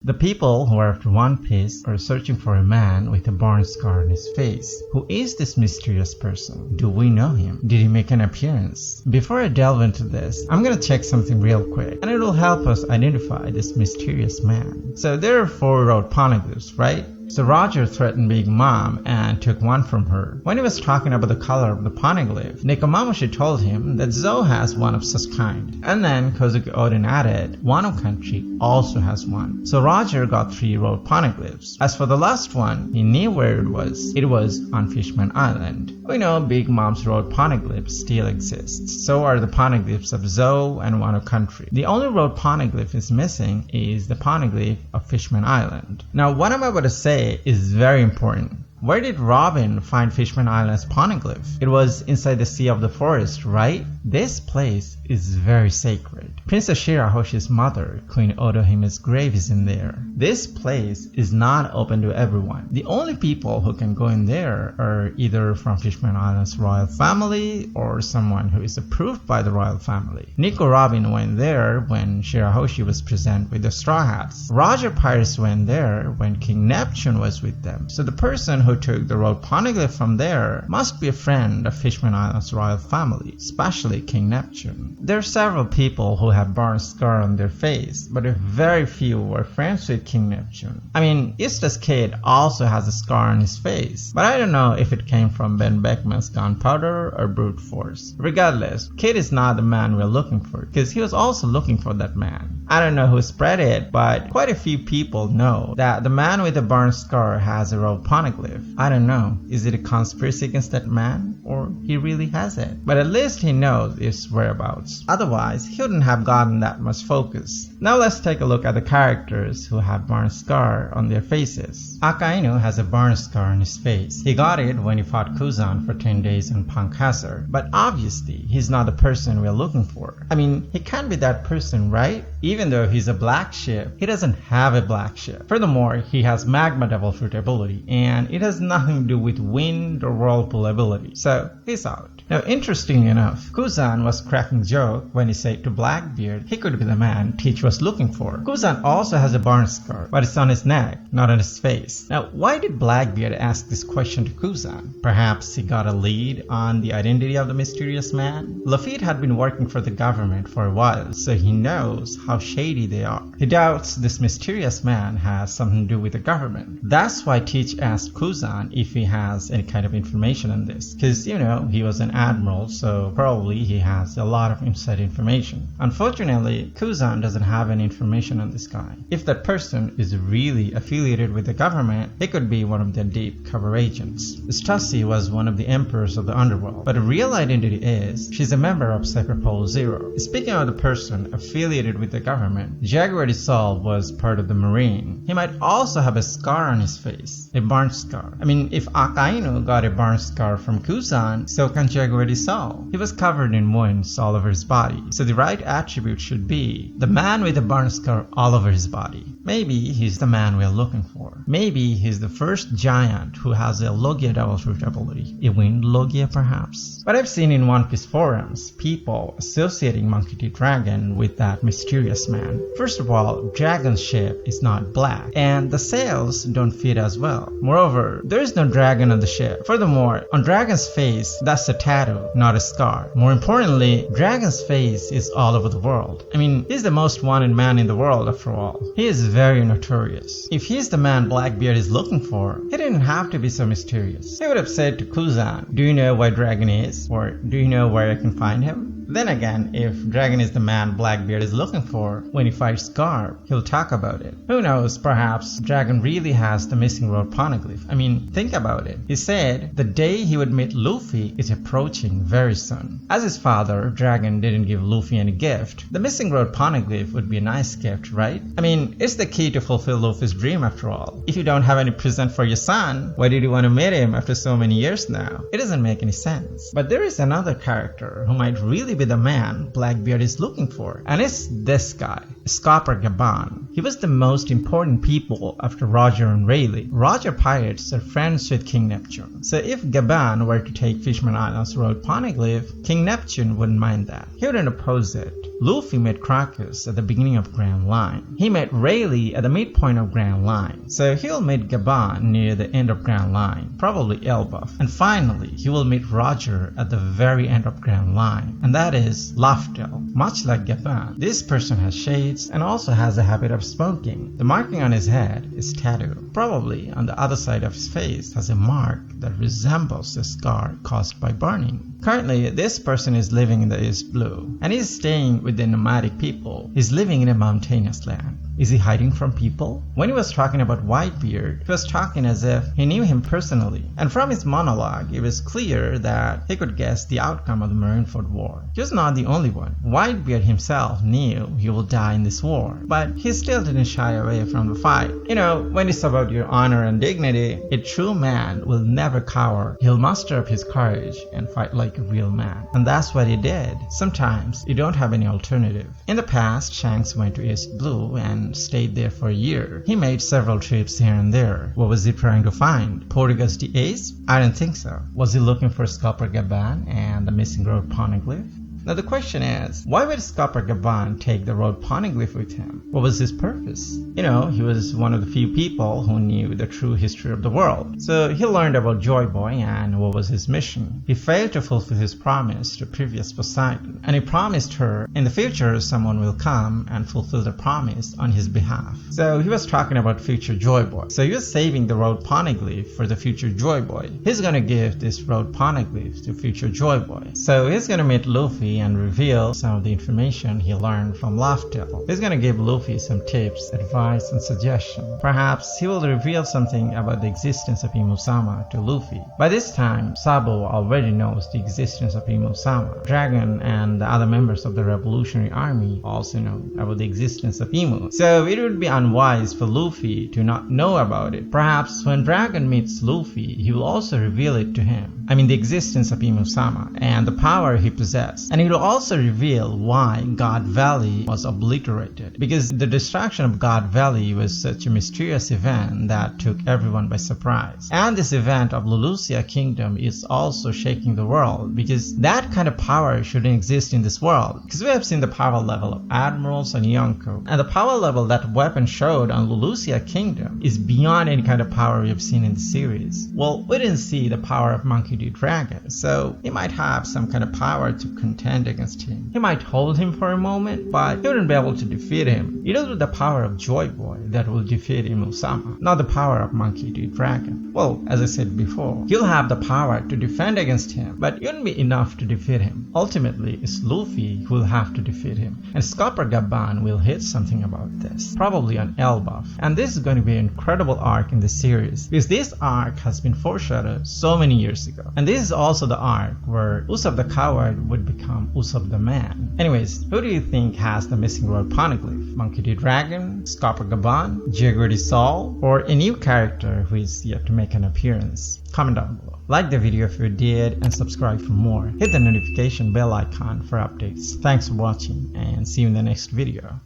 The people who are after One Piece are searching for a man with a burn scar on his face. Who is this mysterious person? Do we know him? Did he make an appearance? Before I delve into this, I'm gonna check something real quick, and it will help us identify this mysterious man. So there are 4 road poneglyphs, right? So Roger threatened Big Mom and took one from her. When he was talking about the color of the poneglyph, Nekomamushi told him that Zou has one of such kind. And then Kozuki Oden added, Wano country also has one. So Roger got 3 road poneglyphs. As for the last one, he knew where it was. It was on Fishman Island. We know Big Mom's road poneglyph still exists. So are the poneglyphs of Zou and Wano country. The only road poneglyph is missing is the poneglyph of Fishman Island. Now what I'm about to say is very important. Where did Robin find Fishman Island's poneglyph? It was inside the sea of the forest, right? This place is very sacred. Princess Shirahoshi's mother, Queen Otohime's grave is in there. This place is not open to everyone. The only people who can go in there are either from Fishman Island's royal family or someone who is approved by the royal family. Nico Robin went there when Shirahoshi was present with the Straw Hats. Roger Pirates went there when King Neptune was with them. So the person who took the road poneglyph from there must be a friend of Fishman Island's royal family, especially King Neptune. There are several people who have burn scar on their face, but very few were friends with King Neptune. I mean, Ista's kid also has a scar on his face, but I don't know if it came from Ben Beckman's gunpowder or brute force. Regardless, Kid is not the man we're looking for, because he was also looking for that man. I don't know who spread it, but quite a few people know that the man with the burn scar has a road poneglyph. I don't know, is it a conspiracy against that man, or he really has it? But at least he knows its whereabouts. Otherwise, he wouldn't have gotten that much focus. Now let's take a look at the characters who have burn scar on their faces. Akainu has a burn scar on his face. He got it when he fought Kuzan for 10 days on Punk Hazard. But obviously, he's not the person we're looking for. I mean, he can't be that person, right? Even though he's a black ship, he doesn't have a black ship. Furthermore, he has magma devil fruit ability, and it has nothing to do with wind or whirlpool ability. So, he's out. Now, interestingly enough, Kuzan was cracking joke when he said to Blackbeard he could be the man Teach was looking for. Kuzan also has a burn scar, but it's on his neck, not on his face. Now, why did Blackbeard ask this question to Kuzan? Perhaps he got a lead on the identity of the mysterious man? Lafitte had been working for the government for a while, so he knows how shady they are. He doubts this mysterious man has something to do with the government. That's why Teach asked Kuzan if he has any kind of information on this, because, you know, he was an admiral, so probably he has a lot of inside information. Unfortunately, Kuzan doesn't have any information on this guy. If that person is really affiliated with the government, he could be one of their deep cover agents. Stasi was one of the emperors of the underworld, but the real identity is she's a member of Cyberpol Zero. Speaking of the person affiliated with the government, Jaguar D Saul was part of the Marine. He might also have a scar on his face, a burn scar. I mean, if Akainu got a burn scar from Kuzan, so can Jaguar D Saul. He was covered in wounds all over his body, so the right attribute should be the man with a burn scar all over his body. Maybe he's the man we're looking for. Maybe he's the first giant who has a Logia devil fruit ability. A wind Logia perhaps? But I've seen in One Piece forums people associating Monkey D. Dragon with that mysterious man. First of all, Dragon's ship is not black, and the sails don't fit as well. Moreover, there is no dragon on the ship. Furthermore, on Dragon's face, that's a tattoo, not a scar. More importantly, Dragon's face is all over the world. I mean, he's the most wanted man in the world after all. He is very notorious. If he's the man Blackbeard is looking for, he didn't have to be so mysterious. He would have said to Kuzan, do you know where Dragon is? Or do you know where I can find him? Then again, if Dragon is the man Blackbeard is looking for, when he fights Garb, he'll talk about it. Who knows, perhaps Dragon really has the missing road poneglyph. I mean, think about it. He said the day he would meet Luffy is approaching very soon. As his father, Dragon didn't give Luffy any gift. The missing road poneglyph would be a nice gift, right? I mean, it's the key to fulfill Luffy's dream after all. If you don't have any present for your son, why did you want to meet him after so many years now? It doesn't make any sense. But there is another character who might really be the man Blackbeard is looking for, and it's this guy. Skipper Gaba. He was the most important people after Roger and Rayleigh. Roger pirates are friends with King Neptune. So if Gaba were to take Fishman Islands road poneglyph, King Neptune wouldn't mind that. He wouldn't oppose it. Luffy met Crocus at the beginning of Grand Line. He met Rayleigh at the midpoint of Grand Line. So he'll meet Gaba near the end of Grand Line, probably Elbaf. And finally, he will meet Roger at the very end of Grand Line, and that is Laftel. Much like Gaba, this person has shades and also has a habit of smoking. The marking on his head is tattoo. Probably on the other side of his face has a mark that resembles a scar caused by burning. Currently, this person is living in the East Blue, and he's staying with the nomadic people. He's living in a mountainous land. Is he hiding from people? When he was talking about Whitebeard, he was talking as if he knew him personally. And from his monologue, it was clear that he could guess the outcome of the Marineford War. He was not the only one. Whitebeard himself knew he will die in this war, but he still didn't shy away from the fight. You know, when it's about your honor and dignity, a true man will never cower. He'll muster up his courage and fight like a real man. And that's what he did. Sometimes you don't have any alternative. In the past, Shanks went to East Blue and stayed there for a year. He made several trips here and there. What was he trying to find? Portuguese the Ace? I don't think so. Was he looking for Skipper Gaba and the missing road poneglyph? Now the question is, why would Skipper Gaba take the road poneglyph with him? What was his purpose? You know, he was one of the few people who knew the true history of the world. So he learned about Joy Boy and what was his mission. He failed to fulfill his promise to previous Poseidon, and he promised her in the future someone will come and fulfill the promise on his behalf. So he was talking about future Joy Boy. So he was saving the road poneglyph for the future Joy Boy. He's gonna give this road poneglyph to future Joy Boy. So he's gonna meet Luffy and reveal some of the information he learned from Laftel. He's gonna give Luffy some tips, advice, and suggestions. Perhaps he will reveal something about the existence of Imu-sama to Luffy. By this time, Sabo already knows the existence of Imu-sama. Dragon and the other members of the Revolutionary Army also know about the existence of Imu. So it would be unwise for Luffy to not know about it. Perhaps when Dragon meets Luffy, he will also reveal it to him. I mean the existence of Imu-sama and the power he possessed. And it will also reveal why God Valley was obliterated. Because the destruction of God Valley was such a mysterious event that took everyone by surprise. And this event of Lulusia Kingdom is also shaking the world, because that kind of power shouldn't exist in this world. Because we have seen the power level of admirals and Yonko, and the power level that weapon showed on Lulusia Kingdom is beyond any kind of power we have seen in the series. Well, we didn't see the power of Monkey D. Dragon, so he might have some kind of power to contend against him. He might hold him for a moment, but he wouldn't be able to defeat him. It is with the power of Joy Boy that will defeat Imu-sama, not the power of Monkey D. Dragon. Well, as I said before, he'll have the power to defend against him, but it wouldn't be enough to defeat him. Ultimately, it's Luffy who will have to defeat him, and Skipper Gaba will hit something about this, probably on Elbaf. And this is going to be an incredible arc in the series, because this arc has been foreshadowed so many years ago. And this is also the arc where Usopp the Coward would become Usopp the Man. Anyways, who do you think has the missing road poneglyph? Monkey D. Dragon, Skipper Gaba, Jaguar D. Saul, or a new character who is yet to make an appearance? Comment down below. Like the video if you did, and subscribe for more. Hit the notification bell icon for updates. Thanks for watching, and see you in the next video.